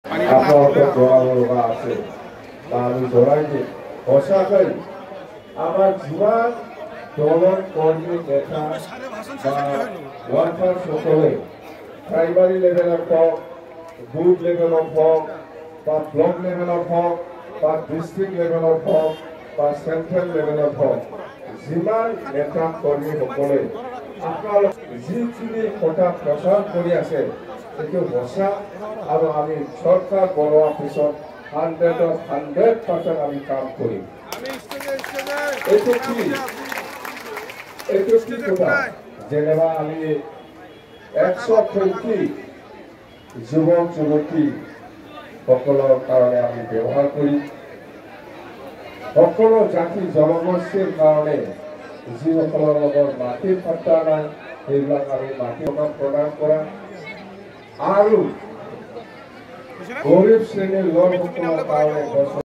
আপনার জোড়া আছে তা আমি জোড়াই দিই সঁচাকৈ আমার যিমান দলের কর্মী নেতা বা ওয়ার্কার সকলে প্রাইমারি লেভেলের হোক বুথ লেভেলের হোক বা ব্লক লেভেলের হোক বা ডিস্ট্রিক্ট লেভেলের হোক বা সেন্ট্রাল লেভেলের হোক যিমান নেতা কর্মী সকলে আপনার যিখিনি কথা প্রচার করে আছে এইটো সঁচা আৰু আমি সৰকাৰ বনোৱাৰ পিছত 100% আমি কাম কৰিম। এইটো কি কথা যেনেবা আমি 120 যুৱক যুৱতী সকলৰ কাৰণে আমি ব্যৱহাৰ কৰিম। সকলো জাতি জনগোষ্ঠীৰ কাৰণে যিসকলৰ লগত মাটিৰ পাত্তা নাই সেইবিলাক আমি মাটি প্ৰদান কৰা আৰু গৰিব শ্ৰেণীৰ লোকসকলৰ কাৰণে